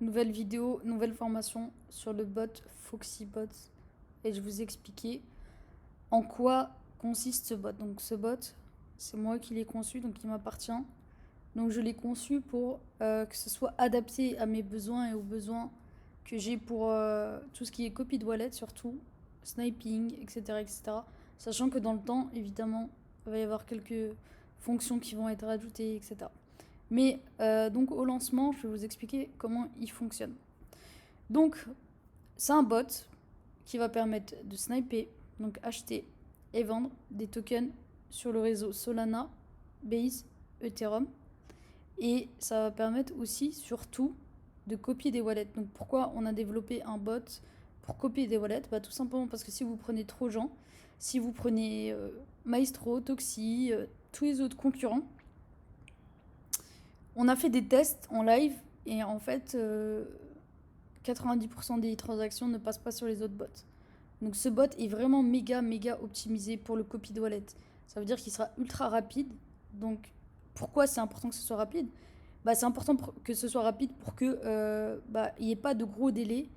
nouvelle vidéo, nouvelle formation sur le bot FoxyBot. Et je vous expliquer en quoi consiste ce bot. Donc ce bot, c'est moi qui l'ai conçu, donc il m'appartient. Donc je l'ai conçu pour que ce soit adapté à mes besoins et aux besoins que j'ai pour tout ce qui est copie de wallet surtout, sniping, etc., etc. Sachant que dans le temps, évidemment, il va y avoir quelques fonctions qui vont être ajoutées, etc. Mais donc au lancement, je vais vous expliquer comment il fonctionne. Donc c'est un bot qui va permettre de sniper, donc acheter et vendre des tokens sur le réseau Solana, Base, Ethereum. Et ça va permettre aussi, surtout, de copier des wallets. Donc pourquoi on a développé un bot pour copier des wallets? Tout simplement parce que si vous prenez trop gens, si vous prenez Maestro, Toxi, tous les autres concurrents, on a fait des tests en live et en fait 90% des transactions ne passent pas sur les autres bots. Donc ce bot est vraiment méga optimisé pour le copy de wallet. Ça veut dire qu'il sera ultra rapide. Donc pourquoi c'est important que ce soit rapide? C'est important que ce soit rapide pour que il n'y ait pas de gros délai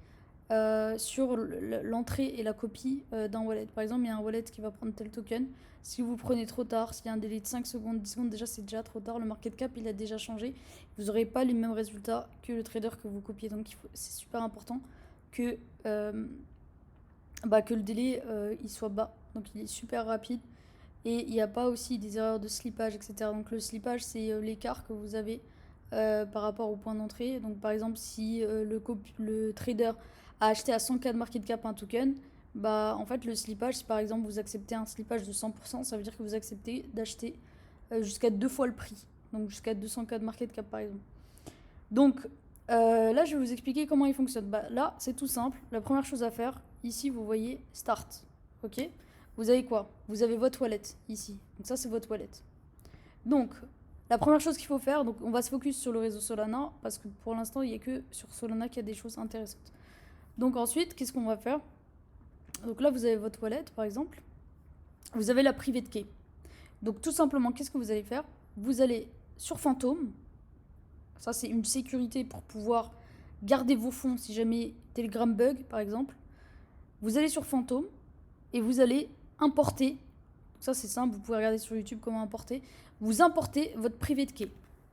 sur l'entrée et la copie d'un wallet. Par exemple, il y a un wallet qui va prendre tel token. Si vous prenez trop tard, s'il y a un délai de 5 secondes, 10 secondes, déjà c'est déjà trop tard. Le market cap, il a déjà changé. Vous n'aurez pas les mêmes résultats que le trader que vous copiez. Donc c'est super important que, que le délai il soit bas. Donc il est super rapide. Et il n'y a pas aussi des erreurs de slippage, etc. Donc le slippage, c'est l'écart que vous avez par rapport au point d'entrée. Donc par exemple, si le trader a acheté à 100K de market cap un token, en fait le slippage, si par exemple vous acceptez un slippage de 100%, ça veut dire que vous acceptez d'acheter jusqu'à 2 fois le prix. Donc jusqu'à 200K de market cap par exemple. Donc là, je vais vous expliquer comment il fonctionne. Là, c'est tout simple. La première chose à faire, ici, vous voyez Start. Ok? Vous avez quoi? Vous avez votre wallet ici. Donc ça, c'est votre wallet. Donc, la première chose qu'il faut faire, donc on va se focus sur le réseau Solana, parce que pour l'instant, il n'y a que sur Solana qu'il y a des choses intéressantes. Donc ensuite, qu'est-ce qu'on va faire? Donc là, vous avez votre wallet, par exemple. Vous avez la private key. Donc tout simplement, qu'est-ce que vous allez faire? Vous allez sur Phantom. Ça, c'est une sécurité pour pouvoir garder vos fonds si jamais Telegram bug, par exemple. Vous allez sur Phantom et vous allez importer. Ça, c'est simple, vous pouvez regarder sur YouTube comment importer. Vous importez votre private key.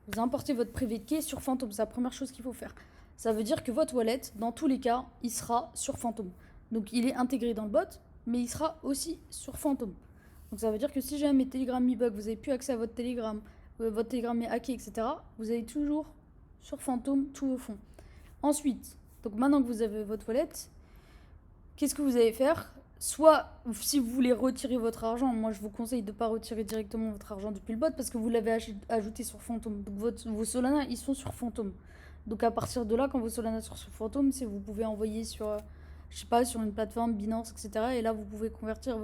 Vous importez votre private key sur Phantom. C'est la première chose qu'il faut faire. Ça veut dire que votre wallet, dans tous les cas, il sera sur Phantom. Donc, il est intégré dans le bot, mais il sera aussi sur Phantom. Donc, ça veut dire que si jamais Telegram me bug, vous n'avez plus accès à votre Telegram est hacké, etc., vous avez toujours sur Phantom tous vos fonds. Ensuite, donc maintenant que vous avez votre wallet, qu'est-ce que vous allez faire? Soit, si vous voulez retirer votre argent, moi je vous conseille de ne pas retirer directement votre argent depuis le bot parce que vous l'avez ajouté sur Phantom. Donc vos Solana, ils sont sur Phantom. Donc à partir de là, quand vos Solana sont sur Phantom, vous pouvez envoyer sur, je sais pas, sur une plateforme Binance, etc. Et là, vous pouvez convertir.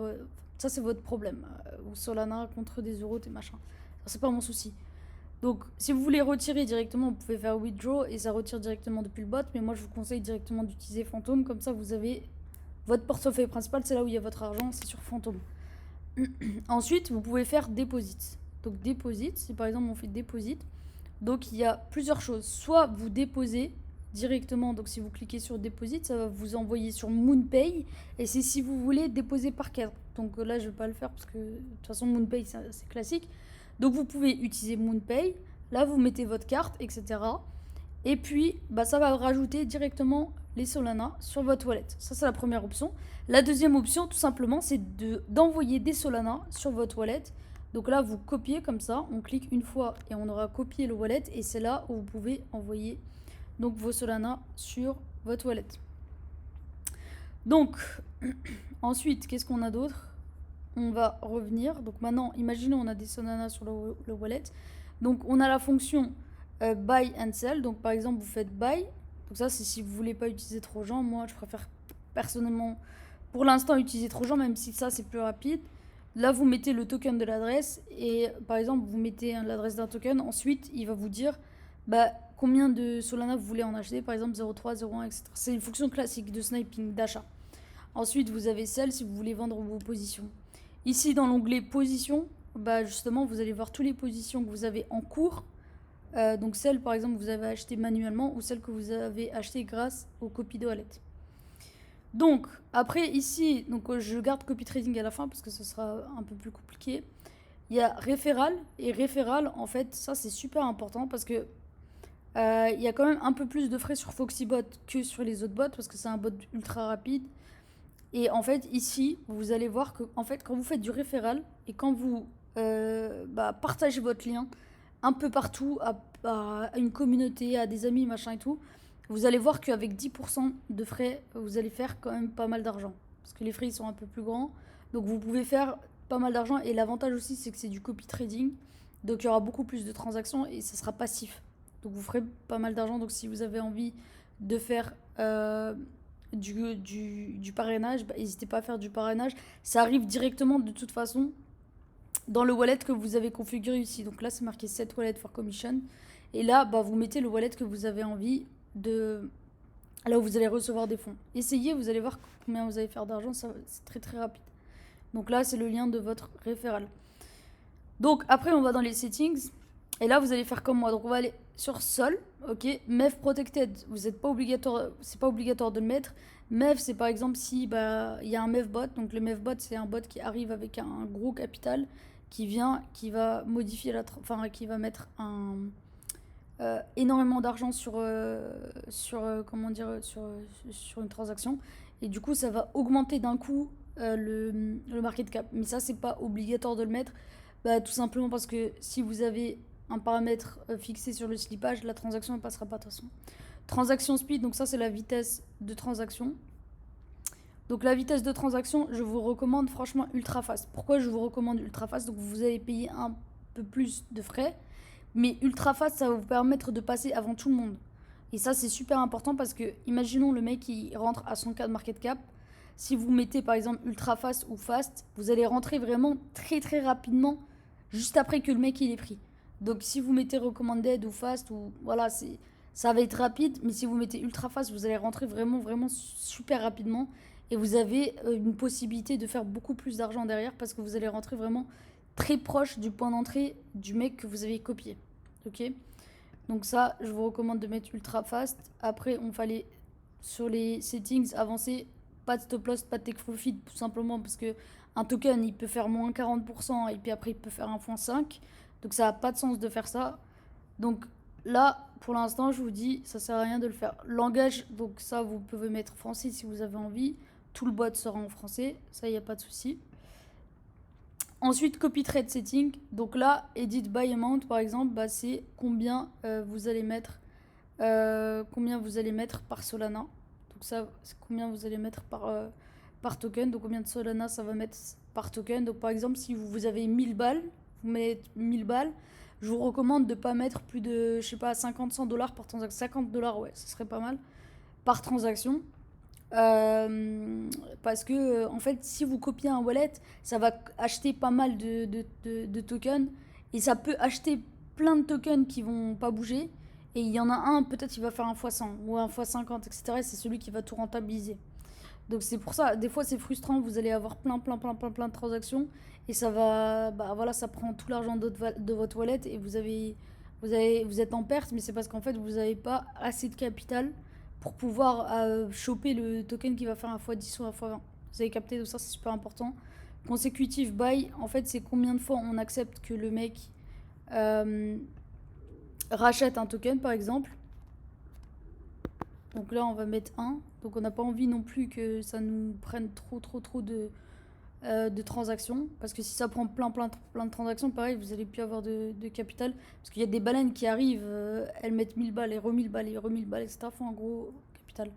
Ça, c'est votre problème. Vos Solana contre des euros, et machin. C'est pas mon souci. Donc, si vous voulez retirer directement, vous pouvez faire withdraw et ça retire directement depuis le bot. Mais moi, je vous conseille directement d'utiliser Phantom. Comme ça, vous avez votre portefeuille principal, c'est là où il y a votre argent, c'est sur Phantom. Ensuite, vous pouvez faire deposit. Donc, deposit, si par exemple on fait deposit, donc il y a plusieurs choses. Soit vous déposez directement, donc si vous cliquez sur deposit, ça va vous envoyer sur MoonPay. Et c'est si vous voulez déposer par carte. Donc là, je ne vais pas le faire parce que de toute façon, MoonPay, c'est classique. Donc vous pouvez utiliser MoonPay. Là, vous mettez votre carte, etc. Et puis, ça va rajouter directement les Solana sur votre wallet. Ça, c'est la première option. La deuxième option, tout simplement, c'est d'envoyer des Solana sur votre wallet. Donc là, vous copiez comme ça. On clique une fois et on aura copié le wallet. Et c'est là où vous pouvez envoyer donc vos Solana sur votre wallet. Donc, ensuite, qu'est-ce qu'on a d'autre? On va revenir. Donc maintenant, imaginons on a des Solana sur le wallet. Donc on a la fonction buy and sell. Donc par exemple, vous faites buy. Donc ça, c'est si vous voulez pas utiliser trop gens. Moi, je préfère personnellement, pour l'instant, utiliser trop gens, même si ça, c'est plus rapide. Là, vous mettez le token de l'adresse. Et par exemple, vous mettez l'adresse d'un token. Ensuite, il va vous dire combien de Solana vous voulez en acheter. Par exemple, 0,3, 0,1, etc. C'est une fonction classique de sniping, d'achat. Ensuite, vous avez sell si vous voulez vendre vos positions. Ici, dans l'onglet position, justement, vous allez voir toutes les positions que vous avez en cours Donc celle par exemple que vous avez achetée manuellement ou celle que vous avez achetée grâce au copy de wallet. Donc après ici, donc je garde copy trading à la fin parce que ce sera un peu plus compliqué. Il y a référal et référal en fait ça c'est super important parce que il y a quand même un peu plus de frais sur Foxybot que sur les autres bots parce que c'est un bot ultra rapide. Et en fait, ici, vous allez voir que en fait, quand vous faites du référal et quand vous partagez votre lien un peu partout, à une communauté, à des amis, machin et tout, vous allez voir qu'avec 10% de frais, vous allez faire quand même pas mal d'argent. Parce que les frais, ils sont un peu plus grands. Donc vous pouvez faire pas mal d'argent. Et l'avantage aussi, c'est que c'est du copy trading. Donc il y aura beaucoup plus de transactions et ça sera passif. Donc vous ferez pas mal d'argent. Donc si vous avez envie de faire du parrainage, n'hésitez pas à faire du parrainage. Ça arrive directement de toute façon dans le wallet que vous avez configuré ici. Donc là, c'est marqué set wallet for commission. Et là, vous mettez le wallet que vous avez envie de... Là où vous allez recevoir des fonds. Essayez, vous allez voir combien vous allez faire d'argent. C'est très très rapide. Donc là, c'est le lien de votre référal. Donc après, on va dans les settings. Et là, vous allez faire comme moi. Donc on va aller sur Sol, ok. MEF Protected, vous êtes pas obligatoire, c'est pas obligatoire de le mettre. MEF, c'est par exemple si il y a un MEF bot. Donc le MEF bot, c'est un bot qui arrive avec un gros capital qui va modifier qui va mettre énormément d'argent sur une transaction. Et du coup, ça va augmenter d'un coup le market cap. Mais ça, c'est pas obligatoire de le mettre. Tout simplement parce que si vous avez un paramètre fixé sur le slippage, la transaction ne passera pas de toute façon. Transaction speed, donc ça c'est la vitesse de transaction. Donc la vitesse de transaction, je vous recommande franchement ultra fast. Pourquoi je vous recommande ultra fast? Donc vous allez payer un peu plus de frais, mais ultra fast, ça va vous permettre de passer avant tout le monde. Et ça c'est super important parce que imaginons le mec qui rentre à 100K de market cap. Si vous mettez par exemple ultra fast ou fast, vous allez rentrer vraiment très très rapidement juste après que le mec il est pris. Donc si vous mettez recommanded ou fast, ou voilà, ça va être rapide, mais si vous mettez ultra fast, vous allez rentrer vraiment vraiment super rapidement et vous avez une possibilité de faire beaucoup plus d'argent derrière parce que vous allez rentrer vraiment très proche du point d'entrée du mec que vous avez copié. Ok? Donc ça, je vous recommande de mettre ultra fast. Après, on va aller sur les settings, avancer, pas de stop loss, pas de take profit, tout simplement parce que un token, il peut faire moins 40% et puis après, il peut faire 1,5. Donc ça n'a pas de sens de faire ça. Donc là, pour l'instant, je vous dis, ça sert à rien de le faire. Langage, donc ça, vous pouvez mettre français si vous avez envie. Tout le bot sera en français, ça, il n'y a pas de souci. Ensuite, copy trade setting. Donc là, edit by amount, par exemple, c'est combien vous allez mettre par Solana. Donc ça, c'est combien vous allez mettre par token. Donc combien de Solana ça va mettre par token. Donc par exemple, si vous avez 1000 balles, vous mettez 1000 balles, je vous recommande de ne pas mettre plus de, je sais pas, 50-100 $ par transaction. 50 $, ouais, ce serait pas mal, par transaction. Parce que en fait, si vous copiez un wallet, ça va acheter pas mal de tokens et ça peut acheter plein de tokens qui vont pas bouger. Et il y en a un, peut-être il va faire un x100 ou un x50, etc. Et c'est celui qui va tout rentabiliser. Donc c'est pour ça, des fois c'est frustrant, vous allez avoir plein de transactions et ça va, voilà, ça prend tout l'argent de votre wallet et vous êtes en perte, mais c'est parce qu'en fait vous n'avez pas assez de capital pour pouvoir choper le token qui va faire un x10 ou un x20. Vous avez capté, tout ça, c'est super important. Consecutive buy, en fait, c'est combien de fois on accepte que le mec rachète un token, par exemple. Donc là, on va mettre 1. Donc on n'a pas envie non plus que ça nous prenne trop de transactions. Parce que si ça prend plein de transactions, pareil, vous allez plus avoir de capital. Parce qu'il y a des baleines qui arrivent, elles mettent 1000 balles et re-1000 balles et re-1000 balles, etc. Font un gros capital.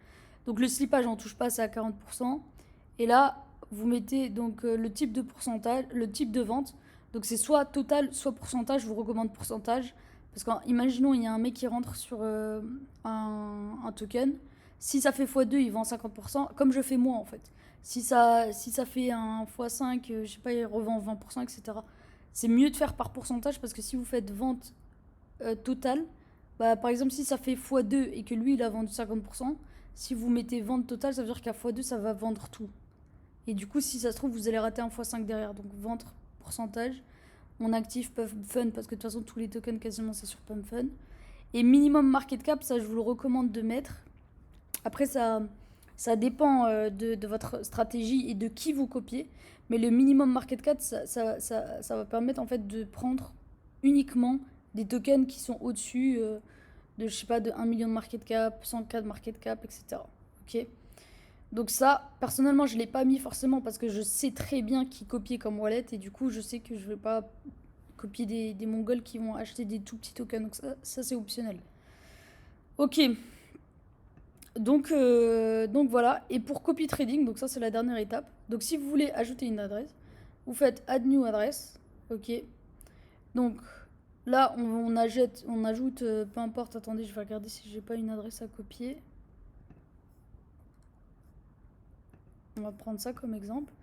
Donc le slippage, on touche pas, c'est à 40%. Et là, vous mettez donc le type de pourcentage, le type de vente. Donc c'est soit total, soit pourcentage. Je vous recommande pourcentage. Parce qu'imaginons, il y a un mec qui rentre sur un token. Si ça fait x2, il vend 50%, comme je fais moi en fait. Si ça fait un x5, je sais pas, il revend 20%, etc. C'est mieux de faire par pourcentage parce que si vous faites vente totale, par exemple, si ça fait x2 et que lui il a vendu 50%, si vous mettez vente totale, ça veut dire qu'à x2, ça va vendre tout. Et du coup, si ça se trouve, vous allez rater un x5 derrière. Donc, vente pourcentage. on active Pump Fund parce que de toute façon, tous les tokens quasiment c'est sur Pump Fund. Et minimum market cap, ça je vous le recommande de mettre. Après, ça dépend de votre stratégie et de qui vous copiez. Mais le minimum market cap, ça va permettre en fait de prendre uniquement des tokens qui sont au-dessus de, je sais pas, de 1 million de market cap, 100K de market cap, etc. Ok. Donc ça, personnellement, je ne l'ai pas mis forcément parce que je sais très bien qui copier comme wallet et du coup, je sais que je ne vais pas copier des Mongols qui vont acheter des tout petits tokens. Donc ça c'est optionnel. Ok. Donc voilà. Et pour copy trading, donc ça c'est la dernière étape. Donc si vous voulez ajouter une adresse, vous faites add new address. Ok. Donc là, on ajoute, peu importe. Attendez, je vais regarder si j'ai pas une adresse à copier. On va prendre ça comme exemple.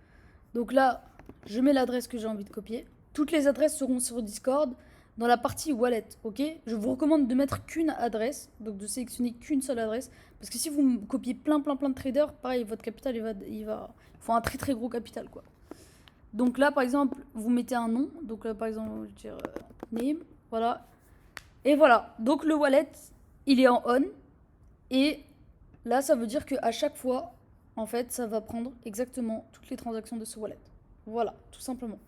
Donc là, je mets l'adresse que j'ai envie de copier. Toutes les adresses seront sur Discord dans la partie wallet, ok? Je vous recommande de mettre qu'une adresse, donc de sélectionner qu'une seule adresse, parce que si vous copiez plein de traders, pareil, votre capital, il faut un très gros capital, quoi. Donc là, par exemple, vous mettez un nom. Donc là, par exemple, je vais dire name, voilà. Et voilà. Donc le wallet, il est en on. Et là, ça veut dire qu'à chaque fois, en fait, ça va prendre exactement toutes les transactions de ce wallet. Voilà, tout simplement.